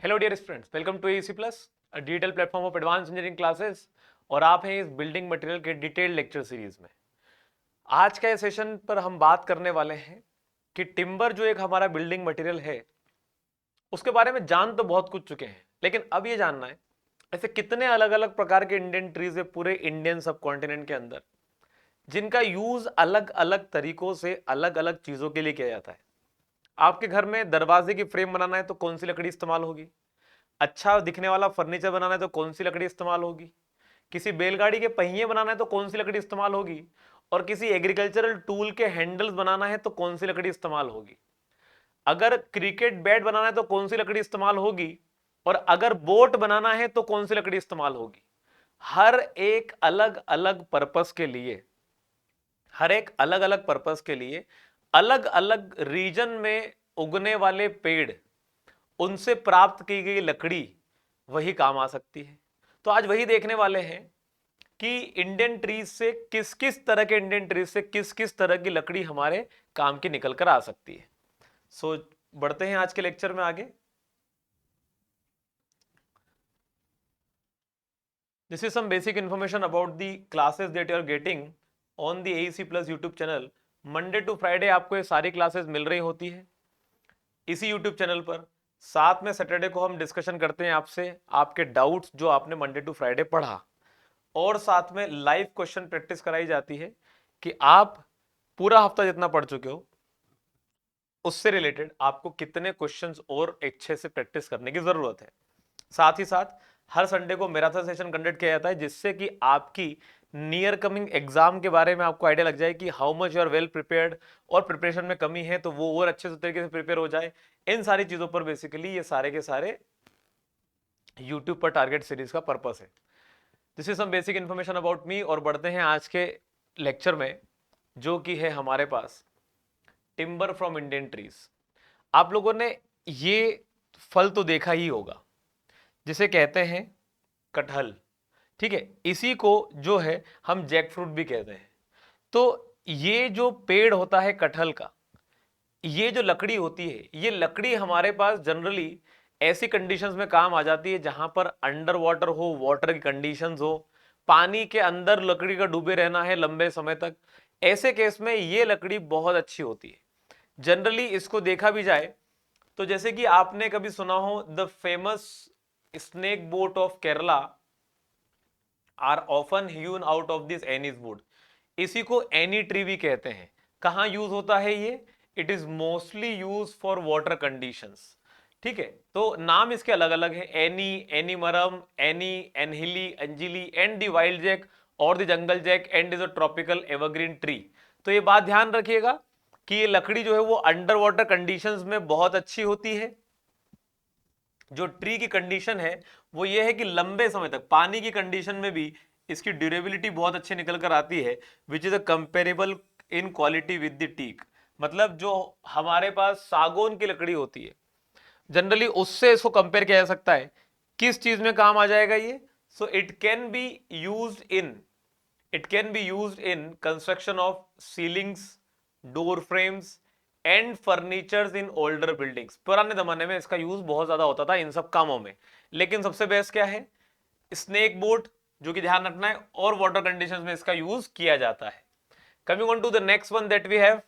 Hello dear students, welcome to AC plus, a digital platform of advance engineering classes. और आप हैं इस building material के detailed lecture series में। आज का इस सेशन पर हम बात करने वाले हैं कि टिम्बर जो एक हमारा बिल्डिंग मटेरियल है उसके बारे में जान तो बहुत कुछ चुके हैं, लेकिन अब ये जानना है ऐसे कितने अलग अलग प्रकार के इंडियन ट्रीज है पूरे इंडियन सब कॉन्टिनेंट के अंदर, जिनका यूज अलग अलग तरीकों से अलग अलग चीजों के लिए किया जाता है। आपके घर में दरवाजे की फ्रेम बनाना है तो कौन सी लकड़ी इस्तेमाल होगी? अच्छा दिखने वाला फर्नीचर बनाना है तो कौन सी लकड़ी इस्तेमाल होगी? किसी बैलगाड़ी के पहिए बनाना है तो कौन सी लकड़ी इस्तेमाल होगी? और किसी एग्रीकल्चरल टूल के हैंडल्स बनाना है तो कौन सी लकड़ी इस्तेमाल होगी? अगर क्रिकेट बैट बनाना है तो कौन सी लकड़ी इस्तेमाल होगी? और अगर बोट बनाना है तो कौन सी लकड़ी इस्तेमाल होगी? हर एक अलग अलग पर्पस के लिए, हर एक अलग अलग पर्पस के लिए अलग अलग रीजन में उगने वाले पेड़, उनसे प्राप्त की गई लकड़ी वही काम आ सकती है। तो आज वही देखने वाले हैं कि इंडियन ट्रीज से किस किस तरह के इंडियन ट्रीज से किस किस तरह की लकड़ी हमारे काम की निकल कर आ सकती है। सो बढ़ते हैं आज के लेक्चर में आगे। This is some basic information about the classes that you are getting on the AEC plus YouTube channel. Monday to Friday आपको ये सारी क्लासेस मिल रही होती है इसी यूट्यूब चैनल पर। साथ में सैटरडे को हम डिस्कशन करते हैं आपसे आपके डाउट्स जो आपने मंडे टू फ्राइडे पढ़ा, और साथ में लाइव क्वेश्चन प्रैक्टिस कराई जाती है कि आप पूरा हफ्ता जितना पढ़ चुके हो उससे रिलेटेड आपको कितने क्वेश्चंस और अच्छे से प्रैक्टिस करने की जरूरत है। साथ ही साथ हर संडे को मैराथन सेशन कंडक्ट किया जाता है, जिससे कि आपकी नियर कमिंग एग्जाम के बारे में आपको आइडिया लग जाए कि how much you are well prepared, और प्रिपरेशन में कमी है तो वो और अच्छे से तरीके से प्रिपेयर हो जाए। इन सारी चीजों पर बेसिकली ये सारे के सारे यूट्यूब पर टारगेट सीरीज का पर्पस है। This is some basic information about me, और बढ़ते हैं आज के लेक्चर में जो कि है हमारे पास टिम्बर फ्रॉम इंडियन ट्रीज। आप लोगों ने ये फल तो देखा ही होगा जिसे कहते हैं कटहल, ठीक है। इसी को जो है हम जैक फ्रूट भी कहते हैं। तो ये जो पेड़ होता है कटहल का, ये जो लकड़ी होती है, ये लकड़ी हमारे पास जनरली ऐसी कंडीशंस में काम आ जाती है जहां पर अंडर वाटर हो, वाटर की कंडीशंस हो, पानी के अंदर लकड़ी का डूबे रहना है लंबे समय तक। ऐसे केस में ये लकड़ी बहुत अच्छी होती है। जनरली इसको देखा भी जाए तो जैसे कि आपने कभी सुना हो the famous snake boat of Kerala are often hewn out of this aini's wood. इसी को एनी ट्री भी कहते हैं। कहां यूज होता है ये? It is mostly use for water conditions, ठीक है। तो नाम इसके अलग अलग है, एनी, एनीमरम, एनी, एनहिली, अंजिली एंड द वाइल्ड जैक और the jungle jack and is a tropical evergreen tree. तो ये बात ध्यान रखिएगा कि ये लकड़ी जो है वो अंडर वाटर कंडीशंस में बहुत अच्छी होती है। जो ट्री की कंडीशन है वो ये है कि लंबे समय तक पानी की कंडीशन में भी इसकी ड्यूरेबिलिटी बहुत अच्छी निकल कर आती है, which is a comparable in quality with the teak. मतलब जो हमारे पास सागौन की लकड़ी होती है जनरली उससे इसको कंपेयर किया जा सकता है। किस चीज में काम आ जाएगा ये? So it can be used in construction of ceilings, door frames and furnitures in older buildings. पुराने जमाने में इसका यूज बहुत ज्यादा होता था इन सब कामों में। लेकिन सबसे बेस्ट क्या है? स्नेक बोट, जो कि ध्यान रखना है, और वाटर कंडीशंस में इसका यूज किया जाता है। Coming on to the next one that we have,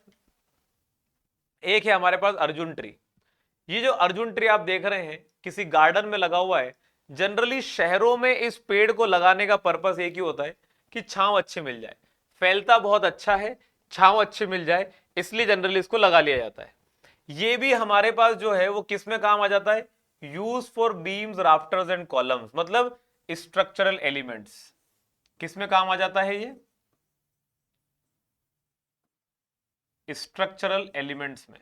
एक है हमारे पास अर्जुन ट्री। ये जो अर्जुन ट्री आप देख रहे हैं किसी गार्डन में लगा हुआ है। जनरली शहरों में इस पेड़ को लगाने का पर्पस एक ही होता है कि छांव अच्छी मिल जाए, फैलता बहुत अच्छा है, छांव अच्छी मिल जाए, इसलिए जनरली इसको लगा लिया जाता है। ये भी हमारे पास जो है वो किस में काम आ जाता है? Use for beams, rafters and columns, मतलब स्ट्रक्चरल एलिमेंट्स। किस में काम आ जाता है ये? स्ट्रक्चरल एलिमेंट्स में।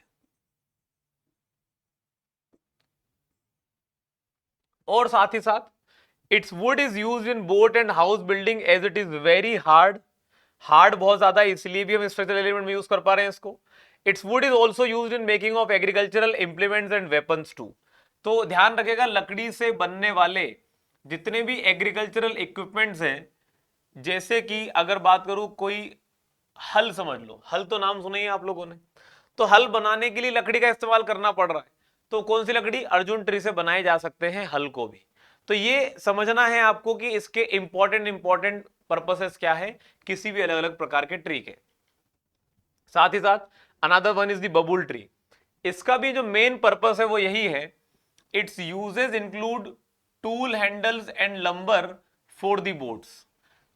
और साथ ही साथ its wood is use in boat and house building as it is very hard. Hard बहुत ज्यादा है, इसलिए भी हम स्ट्रक्चरल एलिमेंट में यूज कर पा रहे हैं इसको। Its wood is also use in making of agricultural implements and weapons too. तो ध्यान रखिएगा लकड़ी से बनने वाले जितने भी एग्रीकल्चरल इक्विपमेंट्स हैं, जैसे कि अगर बात करूं कोई हल, समझ लो हल तो नाम सुना ही है आप लोगों ने। तो हल बनाने के लिए लकड़ी का इस्तेमाल करना पड़ रहा है। तो कौन सी लकड़ी? अर्जुन ट्री से बनाए जा सकते हैं हल को भी। तो ये समझना है आपको कि इसके इंपॉर्टेंट पर्पसेस क्या है किसी भी अलग अलग प्रकार के ट्री के। साथ ही साथ another one is the babul tree. इसका भी जो मेन पर्पस है वो यही है, its uses include tool handles and lumber for the boats.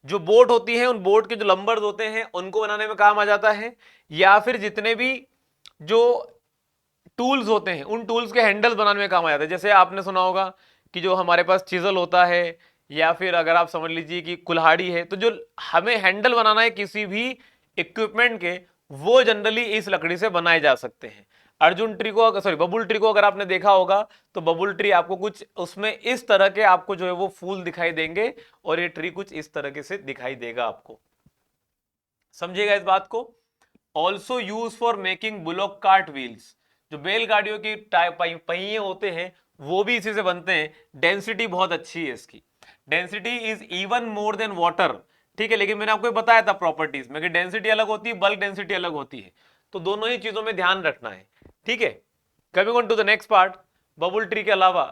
जो बोट होती है उन बोट के जो लंबर्स होते हैं उनको बनाने में काम आ जाता है, या फिर जितने भी जो टूल्स होते हैं उन टूल्स के हैंडल्स बनाने में काम आ जाता है। जैसे आपने सुना होगा कि जो हमारे पास चिजल होता है, या फिर अगर आप समझ लीजिए कि कुल्हाड़ी है, तो जो हमें हैंडल बनाना है किसी भी इक्विपमेंट के, वो जनरली इस लकड़ी से बनाए जा सकते हैं। अर्जुन ट्री को, सॉरी बबुल ट्री को अगर आपने देखा होगा तो बबुल ट्री आपको कुछ उसमें इस तरह के आपको जो है वो फूल दिखाई देंगे, और ये ट्री कुछ इस तरह से दिखाई देगा आपको। समझिएगा इस बात को। Also use for making bullock cart wheels. जो बैलगाड़ियों की पहिए होते हैं वो भी इसी से बनते हैं। डेंसिटी बहुत अच्छी है इसकी, density is even more than water. ठीक है, लेकिन मैंने आपको बताया था प्रॉपर्टीज में कि डेंसिटी अलग होती है, बल्क डेंसिटी अलग होती है, तो दोनों ही चीजों में ध्यान रखना है। ठीक है, coming on to the next part, babul tree के अलावा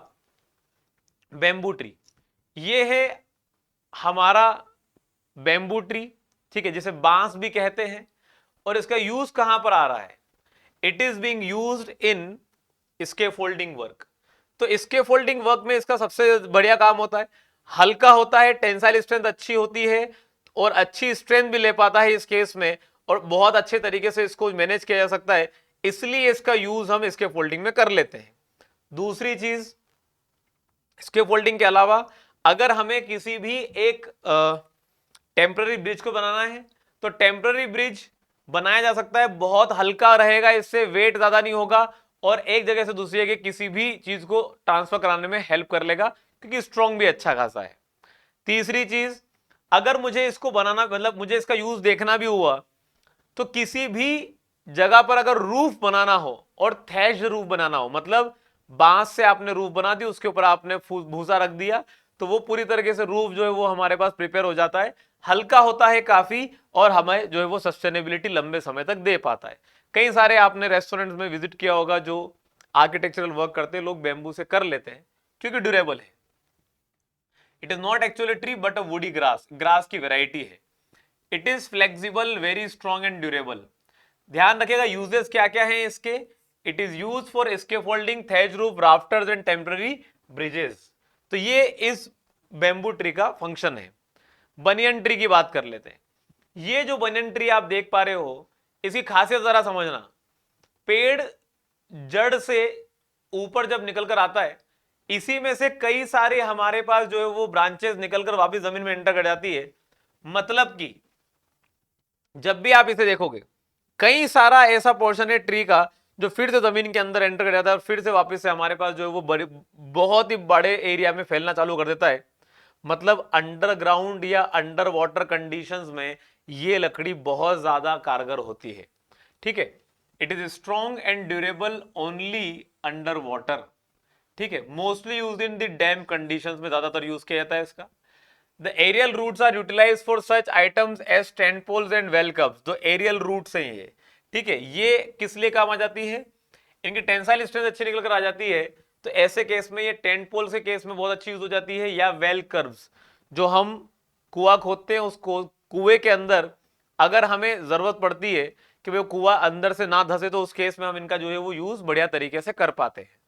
बैम्बू ट्री। ये है हमारा बैम्बू ट्री, ठीक है, जिसे बांस भी कहते हैं। और इसका यूज कहां पर आ रहा है? It is being used in scaffolding work. तो स्कैफोल्डिंग वर्क में इसका सबसे बढ़िया काम होता है, हल्का होता है, टेंसाइल स्ट्रेंथ अच्छी होती है, और अच्छी स्ट्रेंथ भी ले पाता है इस केस में, और बहुत अच्छे तरीके से इसको मैनेज किया जा सकता है, इसलिए इसका यूज हम स्कैफोल्डिंग में कर लेते हैं। दूसरी चीज, स्कैफोल्डिंग के अलावा अगर हमें किसी भी एक टेम्पररी ब्रिज को बनाना है तो टेम्पररी ब्रिज बनाया जा सकता है, बहुत हल्का रहेगा, इससे वेट ज्यादा नहीं होगा, और एक जगह से दूसरी जगह किसी भी चीज को ट्रांसफर कराने में हेल्प कर लेगा, क्योंकि स्ट्रॉन्ग भी अच्छा खासा है। तीसरी चीज, अगर मुझे इसको बनाना, मतलब मुझे इसका यूज देखना भी हुआ, तो किसी भी जगह पर अगर रूफ बनाना हो और थैच्ड रूफ बनाना हो, मतलब बांस से आपने रूफ बना दी, उसके ऊपर आपने भूसा रख दिया, तो वो पूरी तरीके से रूफ जो है वो हमारे पास प्रिपेयर हो जाता है, हल्का होता है काफी, और हमें जो है वो सस्टेनेबिलिटी लंबे समय तक दे पाता है। कई सारे आपने रेस्टोरेंट्स में विजिट किया होगा, जो आर्किटेक्चरल वर्क करते हैं लोग बैम्बू से कर लेते हैं, क्योंकि ड्यूरेबल है। It is not actually tree but a woody grass, grass की वेराइटी है। It is flexible, very strong and durable. ध्यान रखिएगा यूजेस क्या क्या है इसके। It is use for scaffolding, thatch roof, rafters and temporary bridges. तो ये इस बैम्बू ट्री का फंक्शन है। बनियन ट्री की बात कर लेते हैं। ये जो बनियन ट्री आप देख पा रहे हो, इसकी खासियत जरा समझना। पेड़ जड़ से ऊपर जब निकलकर आता है, इसी में से कई सारे हमारे पास जो है वो ब्रांचेस निकलकर वापस जमीन में एंटर कर जाती है। मतलब कि जब भी आप इसे देखोगे, कई सारा ऐसा पोर्शन है ट्री का जो फिर से जमीन के अंदर एंटर कर जाता है, और फिर से वापस से हमारे पास जो है वो बड़े, बहुत ही बड़े एरिया में फैलना चालू कर देता है। मतलब अंडरग्राउंड या अंडर वाटर कंडीशंस में ये लकड़ी बहुत ज्यादा कारगर होती है। ठीक है, it is strong and durable only under water. ठीक है, mostly use in the dam conditions में ज्यादातर यूज किया जाता है इसका। The aerial roots are utilized for such items as tent poles and well cups। जो aerial roots हैं ये, ठीक है, ये किस लिए काम आ जाती है? इनकी टेंसाइल स्ट्रेंथ अच्छी निकल कर आ जाती है, तो ऐसे केस में ये टेंट पोल के केस में बहुत अच्छी यूज हो जाती है। या वेल कर्व्स, जो हम कुआं खोदते हैं, उसको कुएं के अंदर अगर हमें जरूरत पड़ती है कि वो कुआं अंदर से ना धंसे, तो उस केस में हम इनका जो है वो यूज बढ़िया तरीके से कर पाते हैं।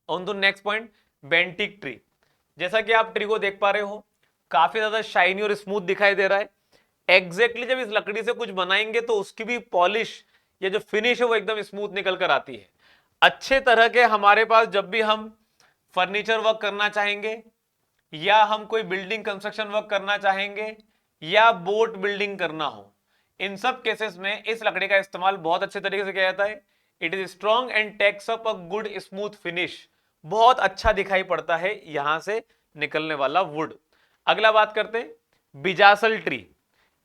On to next point, benteak tree. जैसा कि आप ट्री को देख पा रहे हो, काफी ज्यादा शाइनी और स्मूथ दिखाई दे रहा है। एग्जैक्टली जब इस लकड़ी से कुछ बनाएंगे तो उसकी भी पॉलिश या जो फिनिश है वो एकदम स्मूथ निकल कर आती है। अच्छे तरह के हमारे पास जब भी हम फर्नीचर वर्क करना चाहेंगे, या हम कोई बिल्डिंग कंस्ट्रक्शन वर्क करना चाहेंगे, या बोट बिल्डिंग करना हो, इन सब केसेस में इस लकड़ी का इस्तेमाल बहुत अच्छे तरीके से किया जाता है। It is strong and takes up a good smooth finish. बहुत अच्छा दिखाई पड़ता है यहां से निकलने वाला वुड। अगला बात करते हैं bijasal tree.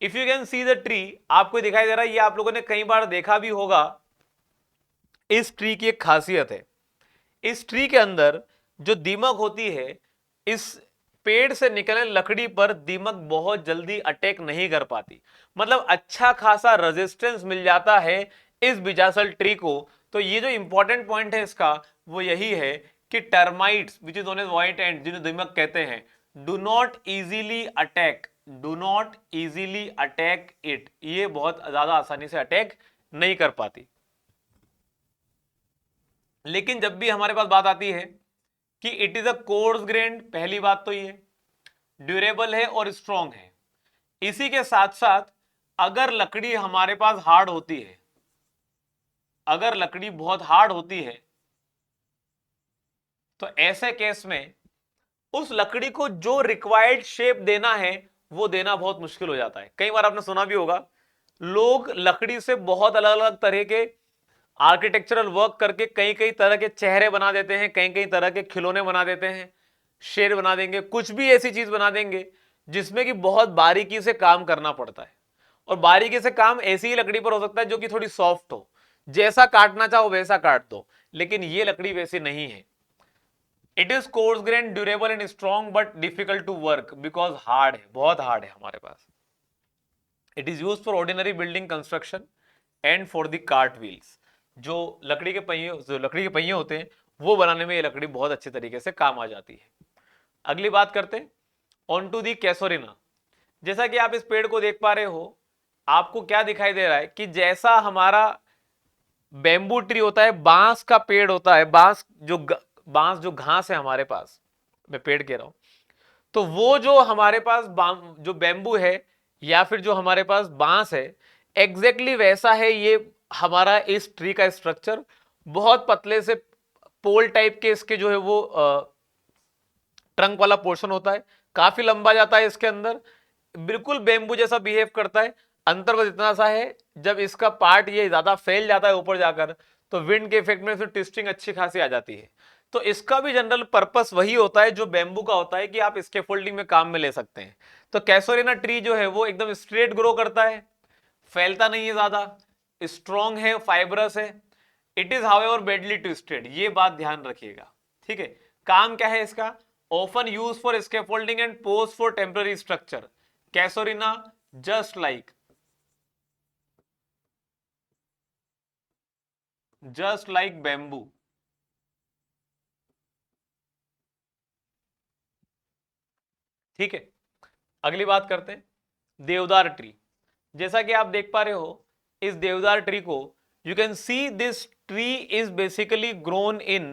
If you can see the tree, आपको दिखाई दे रहा है, ये आप लोगों ने कई बार देखा भी होगा। इस ट्री की एक खासियत है, इस ट्री के अंदर जो दीमक होती है, इस पेड़ से निकलने लकड़ी पर दीमक बहुत जल्दी अटैक नहीं कर पाती। मतलब अच्छा खासा रेजिस्टेंस मिल जाता है इस बिजासल ट्री को, तो ये जो इंपॉर्टेंट पॉइंट है इसका वो यही है कि termites which is known as white and जिन्हें दीमक कहते हैं, do not easily attack it, ये बहुत ज्यादा आसानी से अटैक नहीं कर पाती। लेकिन जब भी हमारे पास बात आती है कि it is a coarse grain, पहली बात तो ये ड्यूरेबल है और स्ट्रॉन्ग है। इसी के साथ साथ अगर लकड़ी हमारे पास हार्ड होती है, अगर लकड़ी बहुत हार्ड होती है तो ऐसे केस में उस लकड़ी को जो रिक्वायर्ड शेप देना है वो देना बहुत मुश्किल हो जाता है। कई बार आपने सुना भी होगा, लोग लकड़ी से बहुत अलग अलग तरह के आर्किटेक्चरल वर्क करके कई कई तरह के चेहरे बना देते हैं, कई कई तरह के खिलौने बना देते हैं, शेर बना देंगे, कुछ भी ऐसी चीज बना देंगे जिसमें कि बहुत बारीकी से काम करना पड़ता है। और बारीकी से काम ऐसी ही लकड़ी पर हो सकता है जो कि थोड़ी सॉफ्ट हो, जैसा काटना चाहो वैसा काट दो, लेकिन ये लकड़ी वैसी नहीं है। It is coarse grain, durable and strong but difficult to work because hard है, बहुत हार्ड है हमारे पास। It is use for ordinary building construction and for the cart wheels. जो लकड़ी के पहिए होते हैं वो बनाने में ये लकड़ी बहुत अच्छे तरीके से काम आ जाती है। अगली बात करते हैं ऑन टू दी कैसोरिना। जैसा कि आप इस पेड़ को देख पा रहे हो, आपको क्या दिखाई दे रहा है कि जैसा हमारा बेम्बू ट्री होता है, बांस का पेड़ होता है, बांस जो घास है हमारे पास, मैं पेड़ कह रहा हूं, तो वो जो हमारे पास जो बेम्बू है या फिर जो हमारे पास बांस है, एग्जैक्टली वैसा है ये हमारा इस ट्री का स्ट्रक्चर। बहुत पतले से पोल टाइप के इसके जो है वो ट्रंक वाला पोर्शन होता है, काफी लंबा जाता है इसके अंदर, बिल्कुल बेम्बू जैसा बिहेव करता है। अंतर बस इतना सा है, जब इसका पार्ट ये ज्यादा फैल जाता है ऊपर जाकर तो विंड के इफेक्ट में फिर ट्विस्टिंग अच्छी खासी आ जाती है। तो इसका भी जनरल पर्पस वही होता है जो बेम्बू का होता है कि आप इसके फोल्डिंग में काम में ले सकते हैं। तो कैसोरिना ट्री जो है वो एकदम स्ट्रेट ग्रो करता है, फैलता नहीं है ज्यादा, स्ट्रॉन्ग है, फाइबरस है। It is however badly twisted, ये बात ध्यान रखिएगा, ठीक है। काम क्या है इसका, often use for scaffolding and poles for temporary structure. Casuarina just like bamboo. ठीक है, अगली बात करते हैं देवदार ट्री। जैसा कि आप देख पा रहे हो इस देवदार ट्री को, you can see this tree is basically grown in,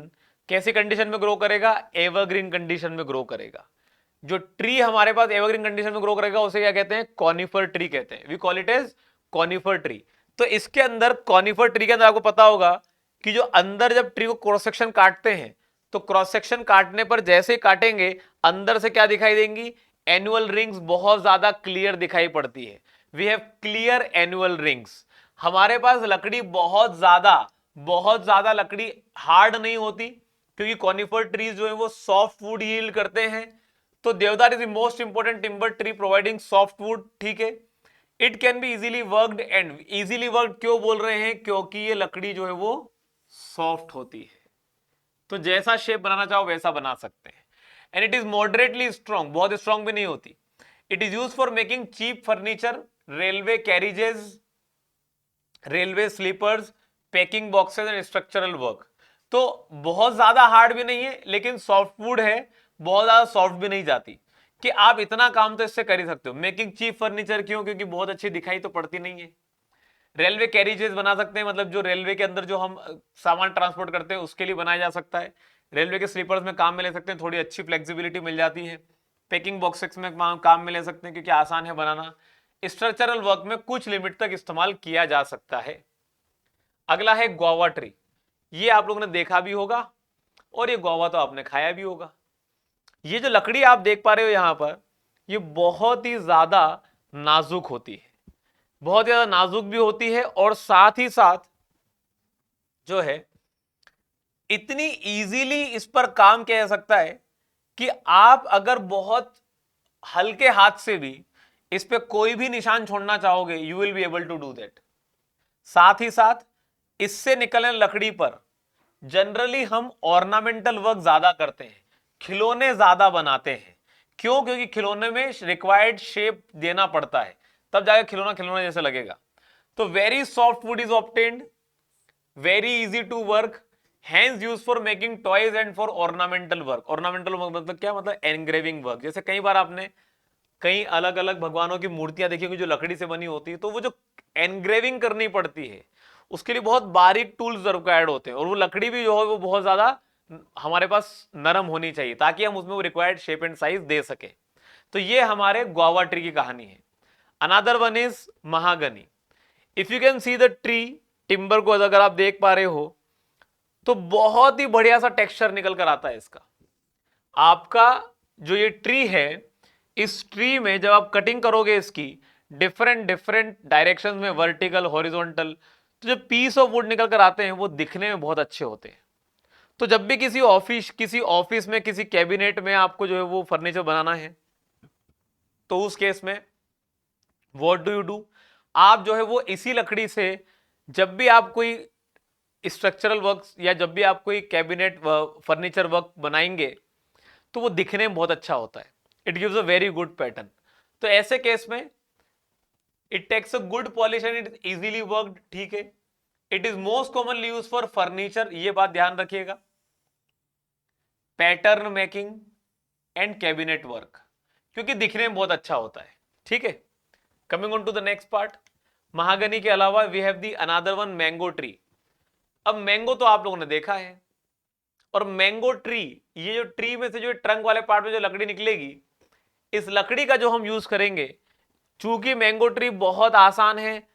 कैसी कंडीशन में ग्रो करेगा, एवरग्रीन कंडीशन में ग्रो करेगा। जो ट्री हमारे पास एवरग्रीन कंडीशन में ग्रो करेगा उसे क्या कहते हैं, कॉनिफर ट्री कहते हैं, we call it as conifer tree. तो इसके अंदर कॉनिफर ट्री के अंदर आपको पता होगा कि जो अंदर जब ट्री को क्रॉस सेक्शन काटते हैं तो क्रॉस सेक्शन काटने पर जैसे ही काटेंगे अंदर से क्या दिखाई देंगी, एनुअल रिंग्स बहुत ज्यादा क्लियर दिखाई पड़ती है। We have clear annual rings. हमारे पास लकड़ी बहुत ज्यादा लकड़ी हार्ड नहीं होती क्योंकि कॉनिफर ट्रीज जो है वो सॉफ्ट वुड यील्ड करते हैं। तो देवदार is the most important timber tree providing soft wood, ठीक है। It can be easily worked, and easily worked क्यों बोल रहे हैं, क्योंकि ये लकड़ी जो है वो सॉफ्ट होती है, तो जैसा शेप बनाना चाहो वैसा बना सकते हैं। And it is moderately strong, बहुत स्ट्रॉन्ग भी नहीं होती। It is use for making cheap furniture, railway carriages, railway sleepers, packing boxes and structural work. तो बहुत ज्यादा हार्ड भी नहीं है लेकिन सॉफ्ट वुड है, बहुत ज्यादा सॉफ्ट भी नहीं जाती, कि आप इतना काम तो इससे कर ही सकते हो। मेकिंग चीप फर्नीचर क्यों, क्योंकि बहुत अच्छी दिखाई तो पड़ती नहीं है। रेलवे कैरिजेस बना सकते हैं, मतलब जो रेलवे के अंदर जो हम सामान ट्रांसपोर्ट करते हैं उसके लिए बनाया जा सकता है। रेलवे के स्लीपर्स में काम में ले सकते हैं, थोड़ी अच्छी फ्लेक्सिबिलिटी मिल जाती है। पैकिंग बॉक्सेस में काम में ले सकते हैं क्योंकि आसान है बनाना। स्ट्रक्चरल वर्क में कुछ लिमिट तक इस्तेमाल किया जा सकता है। अगला है गुआवा ट्री। ये आप लोगों ने देखा भी होगा और ये गुआवा तो आपने खाया भी होगा। ये जो लकड़ी आप देख पा रहे हो यहां पर, ये बहुत ही ज्यादा नाजुक होती है, बहुत ज्यादा नाजुक भी होती है, और साथ ही साथ जो है इतनी इजीली इस पर काम किया जा सकता है कि आप अगर बहुत हल्के हाथ से भी इस पे कोई भी निशान छोड़ना चाहोगे you will be able to do that. साथ ही साथ इससे निकलने लकड़ी पर जनरली हम ऑर्नामेंटल वर्क ज्यादा करते हैं, खिलौने ज्यादा बनाते हैं। क्यों, क्योंकि खिलौने में रिक्वायर्ड शेप देना पड़ता है, तब जाकर खिलौना खिलौना जैसे लगेगा। तो very soft wood is obtained, very easy to work, hence use for making toys and for ornamental work. Ornamental मतलब क्या, मतलब एनग्रेविंग वर्क। जैसे कई बार आपने कई अलग अलग भगवानों की मूर्तियां देखी होंगी जो लकड़ी से बनी होती है, तो वो जो एनग्रेविंग करनी पड़ती है उसके लिए बहुत बारीक टूल्स रिक्वायर्ड होते हैं, और वो लकड़ी भी जो है वो बहुत ज्यादा हमारे पास नरम होनी चाहिए ताकि हम उसमें वो रिक्वायर्ड शेप एंड साइज दे सके। तो ये हमारे गुआवा ट्री की कहानी है। Another one is mahogany. If you can see the tree, timber को अगर आप देख पा रहे हो तो बहुत ही बढ़िया सा टेक्सचर निकल कर आता है इसका। आपका जो ये ट्री है, इस ट्री में जब आप कटिंग करोगे इसकी डिफरेंट डिफरेंट डायरेक्शंस में, वर्टिकल, हॉरिजॉन्टल, तो जो पीस ऑफ वुड निकल कर आते हैं वो दिखने में बहुत अच्छे होते हैं। तो जब भी किसी ऑफिस में, किसी कैबिनेट में आपको जो है वो फर्नीचर बनाना है, तो उस केस में व्हाट डू यू डू, आप जो है वो इसी लकड़ी से जब भी आप कोई स्ट्रक्चरल वर्क या जब भी आप कोई कैबिनेट फर्नीचर वर्क बनाएंगे तो वो दिखने में बहुत अच्छा होता है। It gives a very good pattern. तो ऐसे केस में it takes a good polish and it easily worked, ठीक है। It is most commonly use for furniture, ये बात ध्यान रखिएगा, pattern making and cabinet work, क्योंकि दिखने में बहुत अच्छा होता है, ठीक है। Coming on to the next part, mahogany के अलावा we have the another one, mango tree. अब मैंगो तो आप लोगों ने देखा है, और मैंगो ट्री, ये जो ट्री में से जो ट्रंक वाले पार्ट में जो लकड़ी निकलेगी, इस लकड़ी का जो हम यूज करेंगे, चूंकि मैंगो ट्री बहुत आसान है,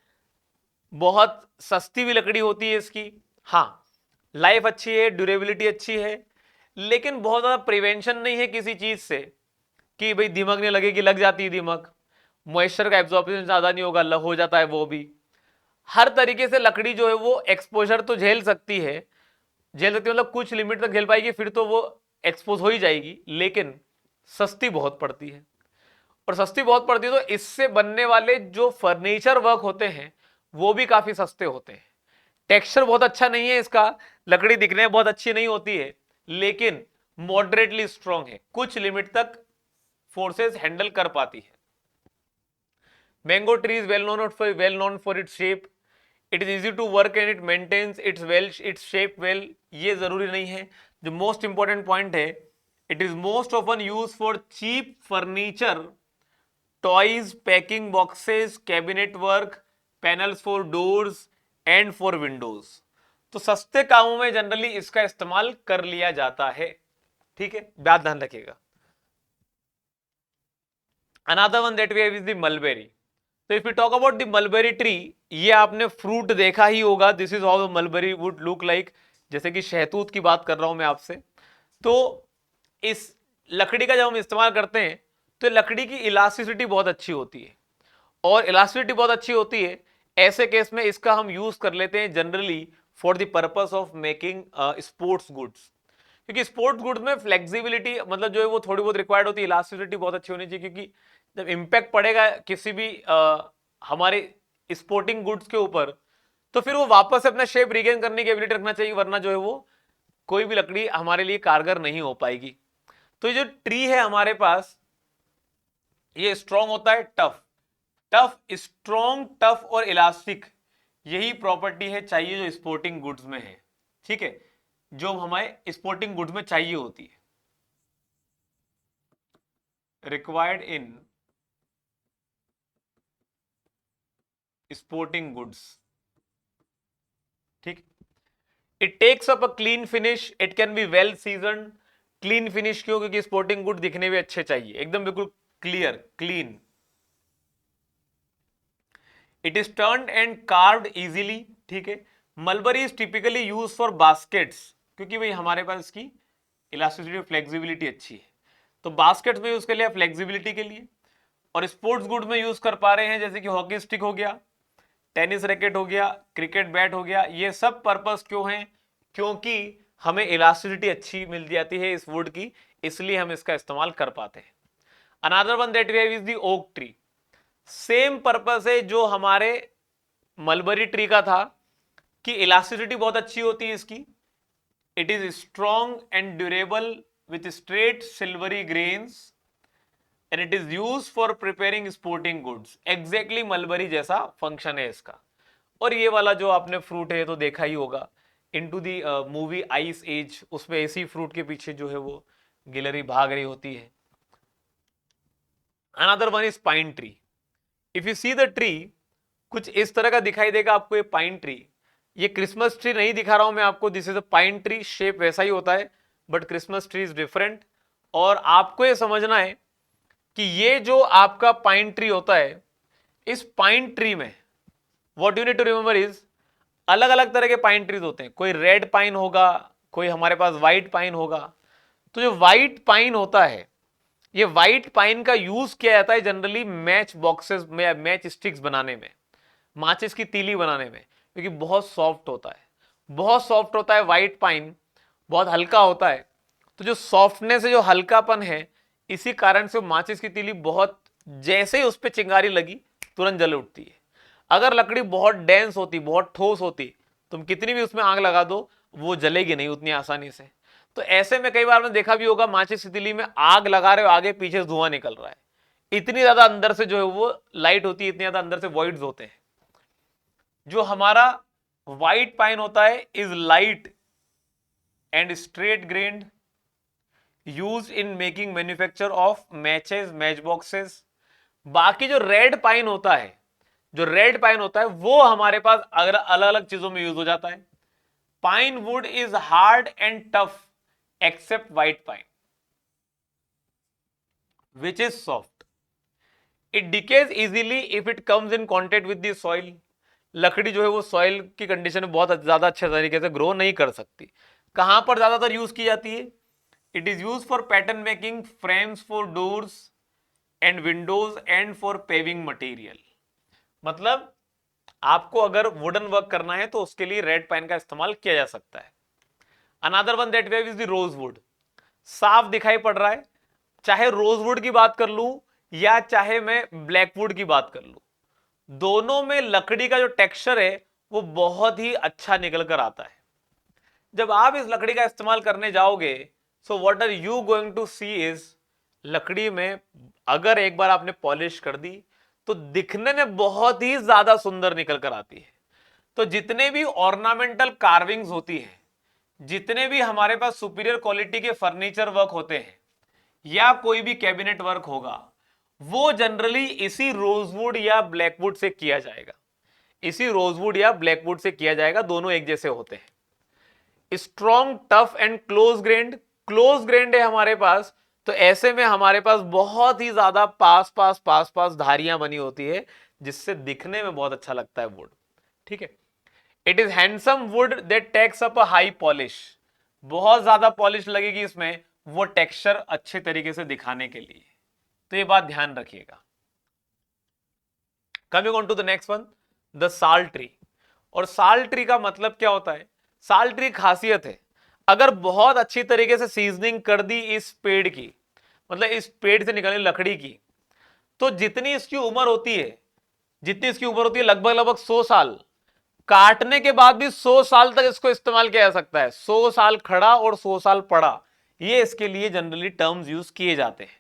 बहुत सस्ती भी लकड़ी होती है इसकी, हाँ लाइफ अच्छी है, ड्यूरेबिलिटी अच्छी है, लेकिन बहुत ज्यादा प्रिवेंशन नहीं है किसी चीज से कि भाई दीमक नहीं लगेगी, लग जाती है दीमक, मॉइस्चर का एब्जॉर्प्शन ज्यादा नहीं होगा, हो जाता है वो भी। हर तरीके से लकड़ी जो है वो एक्सपोजर तो झेल सकती है, मतलब कुछ लिमिट तक झेल पाएगी, फिर तो वो एक्सपोज हो ही जाएगी, लेकिन सस्ती बहुत पड़ती है। और सस्ती बहुत पड़ती है तो इससे बनने वाले जो फर्नीचर वर्क होते हैं वो भी काफी सस्ते होते हैं। टेक्सचर बहुत अच्छा नहीं है इसका, लकड़ी दिखने में बहुत अच्छी नहीं होती है, लेकिन मॉडरेटली स्ट्रांग है, कुछ लिमिट तक फोर्सेस हैंडल कर पाती है। Mango tree is well known for its shape, it is easy to work and it maintains its shape well. ये जरूरी नहीं है, जो मोस्ट इंपॉर्टेंट पॉइंट है, it is most often use for cheap furniture, toys, packing boxes, cabinet work, panels for doors and for windows. तो सस्ते कामों में जनरली इसका इस्तेमाल कर लिया जाता है, ठीक है, बात ध्यान रखिएगा। Another one that we have is the mulberry. तो if you talk about the mulberry tree, ये आपने फ्रूट देखा ही होगा, this is how the mulberry wood look like, जैसे कि शहतूत की बात कर रहा हूं मैं आपसे। तो इस लकड़ी का जब हम इस्तेमाल करते हैं तो लकड़ी की इलास्टिसिटी बहुत अच्छी होती है, और इलास्टिसिटी बहुत अच्छी होती है, ऐसे केस में इसका हम यूज कर लेते हैं generally for the purpose of making sports goods. क्योंकि स्पोर्ट्स गुड्स में फ्लेक्सिबिलिटी मतलब जो है वो थोड़ी बहुत रिक्वायर्ड होती है, इलास्टिसिटी बहुत अच्छी होनी चाहिए, क्योंकि जब इंपैक्ट पड़ेगा किसी भी हमारे स्पोर्टिंग गुड्स के ऊपर, तो फिर वो वापस से अपना शेप रिगेन करने की एबिलिटी रखना चाहिए, वरना जो है वो कोई भी लकड़ी हमारे लिए कारगर नहीं हो पाएगी। तो ये जो ट्री है हमारे पास, ये स्ट्रॉन्ग होता है, टफ, स्ट्रॉन्ग, टफ और इलास्टिक, यही प्रॉपर्टी है चाहिए जो स्पोर्टिंग गुड्स में है, ठीक है, जो हमारे स्पोर्टिंग गुड्स में चाहिए होती है, रिक्वायर्ड इन स्पोर्टिंग गुड्स, ठीक। It takes up a clean finish, it can be well seasoned. Clean finish क्यों? क्योंकि स्पोर्टिंग गुड दिखने में अच्छे चाहिए, एकदम बिल्कुल clear, clean. It is turned and carved easily, ठीक है। Mulberry is typically use for baskets, क्योंकि भाई हमारे पास इसकी इलास्टिसिटी, फ्लेक्सिबिलिटी अच्छी है, तो बास्केट्स में यूज कर लिया फ्लेक्सिबिलिटी के लिए। और स्पोर्ट्स गुड में यूज कर पा रहे हैं, जैसे कि हॉकी स्टिक हो गया, टेनिस रैकेट हो गया, क्रिकेट बैट हो गया, ये सब पर्पस क्यों है? क्योंकि हमें इलास्टिसिटी अच्छी मिल जाती है इस वुड की, इसलिए हम इसका इस्तेमाल कर पाते हैं। Another one that we have is the oak tree. Same purpose है जो हमारे मलबरी ट्री का था, कि इलास्टिसिटी बहुत अच्छी होती है इसकी, it is strong and durable with straight silvery grains, and it is use for preparing sporting goods. Exactly mulberry जैसा फंक्शन है इसका। और ये वाला जो आपने फ्रूट है तो देखा ही होगा, into the movie Ice Age, उसमें ऐसी फ्रूट के पीछे जो है वो गिलहरी भाग रही होती है। Another one is pine tree. If you see the tree, कुछ इस तरह का दिखाई देगा आपको ये पाइन ट्री। ये क्रिसमस ट्री नहीं दिखा रहा हूं मैं आपको, this is a pine tree, shape वैसा ही होता है but Christmas tree is different. और आपको ये समझना है कि ये जो आपका पाइन ट्री होता है, इस पाइन ट्री में what you need to remember is, अलग अलग तरह के पाइन ट्रीज होते हैं। कोई रेड पाइन होगा, कोई हमारे पास व्हाइट पाइन होगा। तो जो व्हाइट पाइन होता है, ये व्हाइट पाइन का यूज किया जाता है जनरली मैच बॉक्सेस में, मैच स्टिक्स बनाने में, माचिस की तीली बनाने में, क्योंकि बहुत सॉफ्ट होता है, बहुत सॉफ्ट होता है व्हाइट पाइन, बहुत हल्का होता है। तो जो सॉफ्टनेस है, जो हल्कापन है, इसी कारण से माचिस की तीली बहुत, जैसे ही उस पर चिंगारी लगी तुरंत जल उठती है। अगर लकड़ी बहुत डेंस होती, बहुत ठोस होती, तुम कितनी भी उसमें आग लगा दो वो जलेगी नहीं उतनी आसानी से। तो ऐसे में कई बार मैंने देखा भी होगा, माचिस की तीली में आग लगा रहे हो, आगे पीछे धुआं निकल रहा है, इतनी ज्यादा अंदर से जो है वो लाइट होती है, इतनी ज्यादा अंदर से वॉइड्स होते हैं। जो हमारा व्हाइट पाइन होता है is light and straight grand, use in making manufacture of matches, match boxes. बाकी जो रेड पाइन होता है, जो रेड पाइन होता है वो हमारे पास अगर अलग अलग चीजों में यूज हो जाता है। Pine wood is hard and tough except white pine which is soft. It decays easily if it comes in contact with the soil. लकड़ी जो है वो सॉइल की कंडीशन में बहुत ज्यादा अच्छे तरीके से ग्रो नहीं कर सकती। कहां पर ज्यादातर यूज की जाती है? It is use for pattern making, frames for doors and Windows and for paving material. मतलब आपको अगर वुडन वर्क करना है तो उसके लिए रेड पाइन का इस्तेमाल किया जा सकता है। Another one that way is the rosewood. साफ दिखाई पड़ रहा है, चाहे रोजवुड की बात कर लूं या चाहे मैं ब्लैकवुड की बात कर लूं, दोनों में लकड़ी का जो टेक्सचर है वो बहुत ही अच्छा निकल कर आता है। जब आप इस लकड़ी का इस्तेमाल करने जाओगे, so what are you going to see is, लकड़ी में अगर एक बार आपने पॉलिश कर दी तो दिखने में बहुत ही ज्यादा सुंदर निकल कर आती है। तो जितने भी ऑर्नामेंटल कार्विंग्स होती है, जितने भी हमारे पास सुपीरियर क्वालिटी के फर्नीचर वर्क होते हैं या कोई भी कैबिनेट वर्क होगा, वो जनरली इसी रोजवुड या ब्लैकवुड से किया जाएगा, इसी रोजवुड या ब्लैकवुड से किया जाएगा। दोनों एक जैसे होते हैं। Strong, tough and close grand, close grand है हमारे पास, तो ऐसे में हमारे पास बहुत ही ज्यादा पास पास पास पास धारियां बनी होती है, जिससे दिखने में बहुत अच्छा लगता है वुड। ठीक है। It is handsome wood that takes up a high polish, बहुत ज्यादा पॉलिश लगेगी इसमें वो टेक्सचर अच्छे तरीके से दिखाने के लिए। तो ये बात ध्यान रखिएगा। Coming on to the next one, the sal tree. और साल ट्री का मतलब क्या होता है? साल ट्री खासियत है, अगर बहुत अच्छी तरीके से सीजनिंग कर दी इस पेड़ की, मतलब इस पेड़ से निकलने लकड़ी की, तो जितनी इसकी उम्र होती है, जितनी इसकी उम्र होती है लगभग लगभग 100 साल, काटने के बाद भी 100 साल तक इसको इस्तेमाल किया जा सकता है। 100 साल खड़ा और 100 साल पड़ा, ये इसके लिए जनरली टर्म्स यूज किए जाते हैं।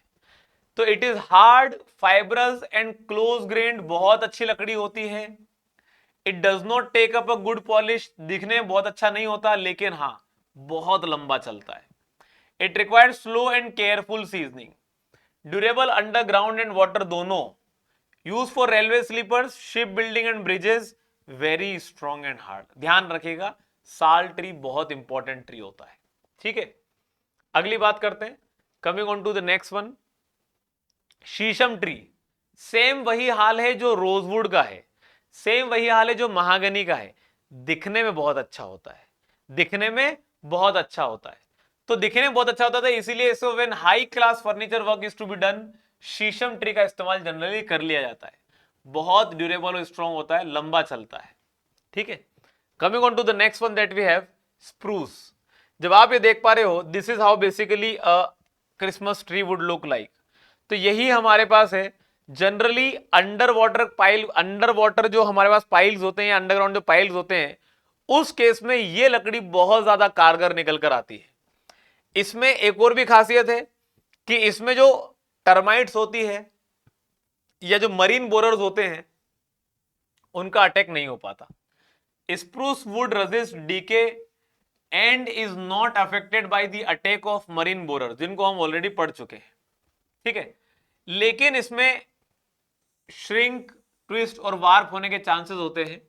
तो it is hard, fibrous and close grained, बहुत अच्छी लकड़ी होती है। It does not take up a good polish, दिखने में बहुत अच्छा नहीं होता, लेकिन हाँ बहुत लंबा चलता है। It required slow and careful seasoning, durable underground and water दोनों, use for railway sleepers, ship building and bridges, very strong and hard. ध्यान रखिएगा, साल ट्री बहुत इंपॉर्टेंट ट्री होता है। ठीक है, अगली बात करते हैं। Coming on to the next one, sheesham tree. Same वही हाल है जो रोजवुड का है, सेम वही हाल है जो महागनी का है, दिखने में बहुत अच्छा होता है, दिखने में बहुत अच्छा होता है। तो दिखने में बहुत अच्छा होता है, इसीलिए इसको when high class furniture work is to be done, sheesham tree का इस्तेमाल जनरली कर लिया जाता है। बहुत ड्यूरेबल और स्ट्रॉन्ग होता है, लंबा चलता है। ठीक है, coming on to the next one that we have, spruce. जब आप ये देख पा रहे हो, this is how basically a Christmas tree wood look like. तो यही हमारे पास है। Generally under water pile, under water जो हमारे पास पाइल्स होते हैं, अंडरग्राउंड जो पाइल्स होते हैं, उस केस में ये लकड़ी बहुत ज्यादा कारगर निकल कर आती है। इसमें एक और भी खासियत है कि इसमें जो टर्माइट्स होती है या जो मरीन बोरर्स होते हैं, उनका अटैक नहीं हो पाता। Spruce wood resist decay and is not affected by the attack of marine borer, जिनको हम ऑलरेडी पढ़ चुके हैं, ठीक है। लेकिन इसमें श्रिंक, ट्विस्ट और वार्प होने के चांसेस होते हैं,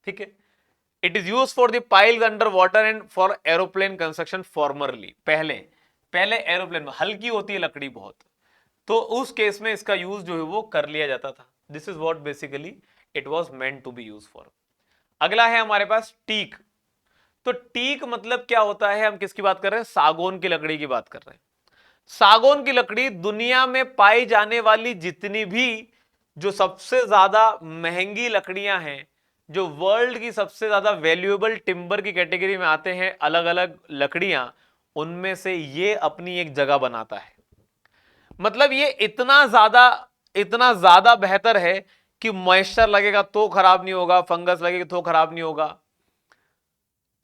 ठीक है। It is use for the piles under water and for aeroplane construction formerly, पहले पहले एरोप्लेन में हल्की होती है लकड़ी बहुत, तो उस केस में इसका यूज जो है वो कर लिया जाता था। This is what basically it was meant to be use for. अगला है हमारे पास टीक। तो टीक मतलब क्या होता है, हम किसकी बात कर रहे हैं, सागौन की लकड़ी की बात कर रहे हैं। सागौन की लकड़ी दुनिया में पाई जाने वाली जितनी भी जो सबसे ज्यादा महंगी लकड़ियां हैं, जो वर्ल्ड की सबसे ज्यादा वैल्यूएबल टिम्बर की कैटेगरी में आते हैं अलग अलग लकड़ियां, उनमें से ये अपनी एक जगह बनाता है। मतलब ये इतना ज्यादा बेहतर है कि मॉइस्चर लगेगा तो खराब नहीं होगा, फंगस लगेगा तो खराब नहीं होगा।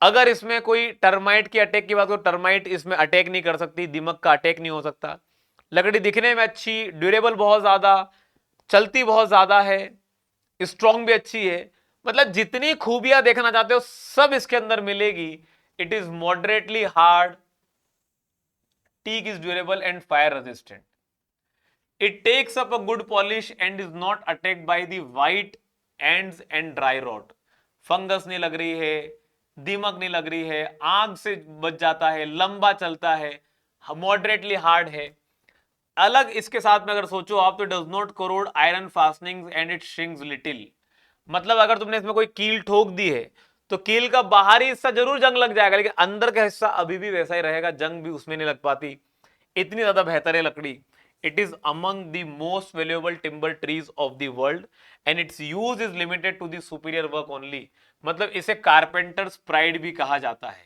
अगर इसमें कोई टर्माइट की अटैक की बात करो, टर्माइट इसमें अटैक नहीं कर सकती, दीमक का अटैक नहीं हो सकता। लकड़ी दिखने में अच्छी, ड्यूरेबल बहुत ज्यादा, चलती बहुत ज्यादा है, स्ट्रॉन्ग भी अच्छी है। मतलब जितनी खूबियां देखना चाहते हो सब इसके अंदर मिलेगी। It is moderately hard, teak is durable and fire resistant. It takes up a good polish and is not attacked by the white ants and dry rot. Fungus नहीं लग रही है, दीमक नहीं लग रही है, आग से बच जाता है, लंबा चलता है, मॉडरेटली हार्ड है। अलग इसके साथ में अगर सोचो आप तो does not corrode iron fastenings and it shrinks little. मतलब अगर तुमने इसमें कोई कील ठोक दी है तो कील का बाहरी हिस्सा जरूर जंग लग जाएगा, लेकिन अंदर का हिस्सा अभी भी वैसा ही रहेगा, जंग भी उसमें नहीं लग पाती। इतनी ज्यादा बेहतर है लकड़ी। It is among the most valuable timber trees of the world and its use is limited to the superior work only. मतलब इसे कारपेंटर्स प्राइड भी कहा जाता है।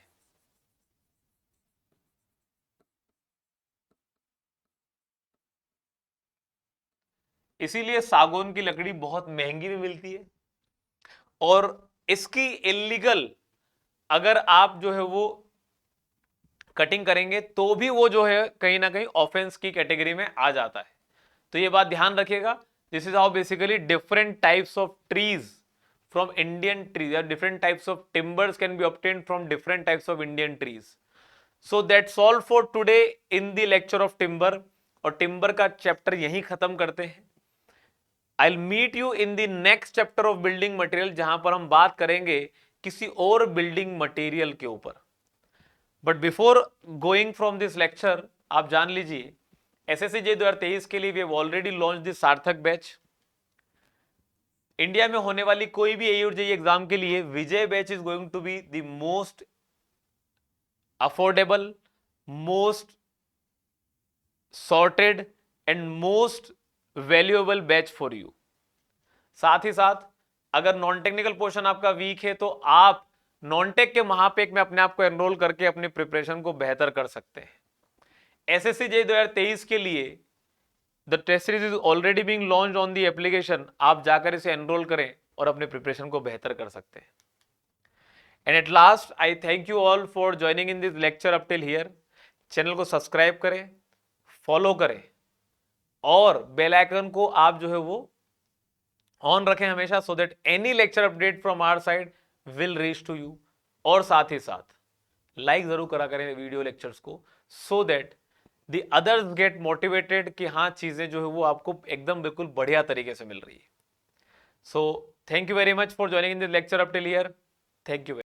इसीलिए सागौन की लकड़ी बहुत महंगी भी मिलती है, और इसकी इलीगल अगर आप जो है वो कटिंग करेंगे तो भी वो जो है कहीं ना कहीं ऑफेंस की कैटेगरी में आ जाता है। तो ये बात ध्यान रखिएगा। This is how basically different types of trees from Indian trees, or different types of timbers can be obtained from different types of Indian trees. So that's all for today in the lecture of timber. और timber का chapter यहीं खत्म करते हैं। I'll meet you in the next chapter of building material, जहां पर हम बात करेंगे किसी और बिल्डिंग मटेरियल के ऊपर। But before going from this lecture, आप जान लीजिए एसएससी जे 2023 के लिए we have already launch this Sarthak batch. India में होने वाली कोई भी एयू और जेईई एग्जाम के लिए Vijay batch is going to be the most affordable, most sorted and most valuable batch for you. साथ ही साथ अगर नॉन टेक्निकल पोर्शन आपका वीक है तो आप नॉन टेक के महापेक में अपने आप को एनरोल करके अपनी प्रिपरेशन को बेहतर कर सकते हैं। एसएससी जे 2023 के लिए the test series is already being launched on the application. आप जाकर इसे एनरोल करें और अपने प्रिपरेशन को बेहतर कर सकते हैं। And at last I thank you all for joining in this lecture up till here. Channel को सब्सक्राइब करें, फॉलो करें और बेल आइकन को आप जो है वो ऑन रखें हमेशा, so that any lecture update from our side will reach to you. और साथ ही साथ लाइक जरूर करा करें वीडियो लेक्चर्स को, so that the others get motivated कि हाँ चीजें जो है वो आपको एकदम बिल्कुल बढ़िया तरीके से मिल रही है। So thank you very much for joining in this lecture up till here. Thank you.